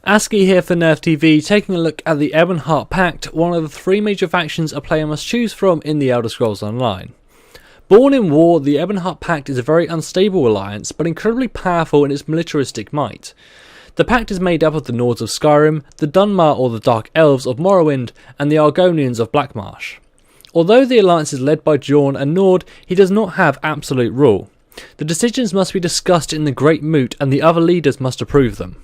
Aski here for Nerf TV, taking a look at the Ebonheart Pact, one of the three major factions a player must choose from in the Elder Scrolls Online. Born in war, the Ebonheart Pact is a very unstable alliance, but incredibly powerful in its militaristic might. The Pact is made up of the Nords of Skyrim, the Dunmer or the Dark Elves of Morrowind, and the Argonians of Blackmarsh. Although the alliance is led by Jorn, a Nord, he does not have absolute rule. The decisions must be discussed in the Great Moot, and the other leaders must approve them.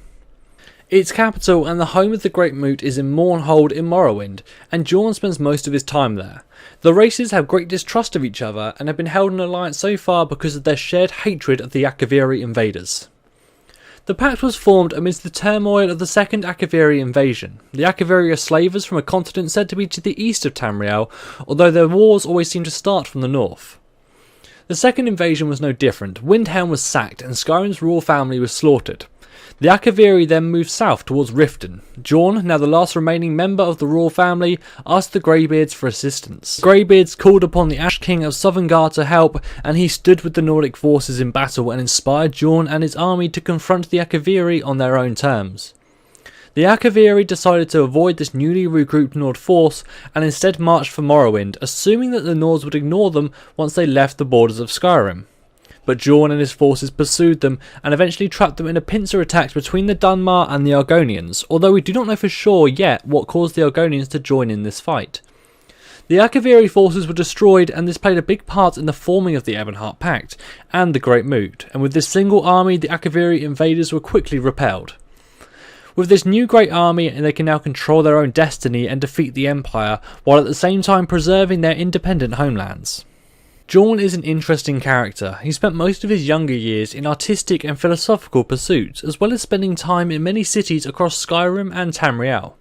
Its capital and the home of the Great Moot is in Mournhold in Morrowind, and Jorn spends most of his time there. The races have great distrust of each other and have been held in alliance so far because of their shared hatred of the Akaviri invaders. The pact was formed amidst the turmoil of the second Akaviri invasion. The Akaviri are slavers from a continent said to be to the east of Tamriel, although their wars always seem to start from the north. The second invasion was no different. Windhelm was sacked and Skyrim's royal family was slaughtered. The Akaviri then moved south towards Riften. Jorn, now the last remaining member of the royal family, asked the Greybeards for assistance. The Greybeards called upon the Ash King of Sovngarde to help, and he stood with the Nordic forces in battle and inspired Jorn and his army to confront the Akaviri on their own terms. The Akaviri decided to avoid this newly regrouped Nord force and instead marched for Morrowind, assuming that the Nords would ignore them once they left the borders of Skyrim. But Jorn and his forces pursued them and eventually trapped them in a pincer attack between the Dunmer and the Argonians, although we do not know for sure yet what caused the Argonians to join in this fight. The Akaviri forces were destroyed, and this played a big part in the forming of the Ebonheart Pact and the Great Moot, and with this single army the Akaviri invaders were quickly repelled. With this new great army, they can now control their own destiny and defeat the Empire, while at the same time preserving their independent homelands. Jorn is an interesting character. He spent most of his younger years in artistic and philosophical pursuits, as well as spending time in many cities across Skyrim and Tamriel.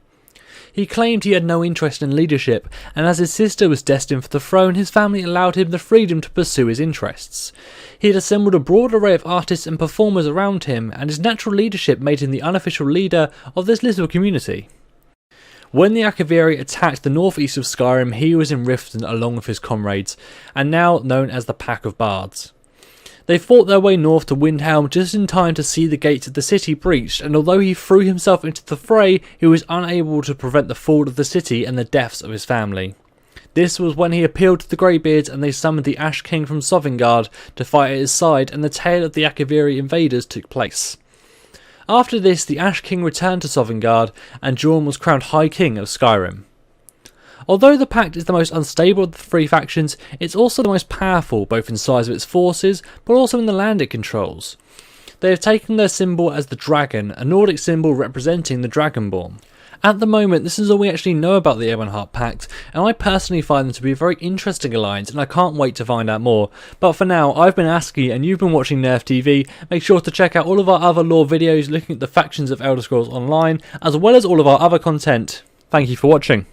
He claimed he had no interest in leadership, and as his sister was destined for the throne, his family allowed him the freedom to pursue his interests. He had assembled a broad array of artists and performers around him, and his natural leadership made him the unofficial leader of this little community. When the Akaviri attacked the northeast of Skyrim, he was in Riften along with his comrades, and now known as the Pack of Bards. They fought their way north to Windhelm just in time to see the gates of the city breached, and although he threw himself into the fray, he was unable to prevent the fall of the city and the deaths of his family. This was when he appealed to the Greybeards and they summoned the Ash King from Sovngarde to fight at his side, and the tale of the Akaviri invaders took place. After this, the Ash King returned to Sovngarde, and Jorn was crowned High King of Skyrim. Although the Pact is the most unstable of the three factions, it's also the most powerful, both in size of its forces, but also in the land it controls. They have taken their symbol as the dragon, a Nordic symbol representing the Dragonborn. At the moment, this is all we actually know about the Ebonheart Pact, and I personally find them to be a very interesting alliance, and I can't wait to find out more. But for now, I've been Aski, and you've been watching Nerf TV. Make sure to check out all of our other lore videos looking at the factions of Elder Scrolls Online, as well as all of our other content. Thank you for watching.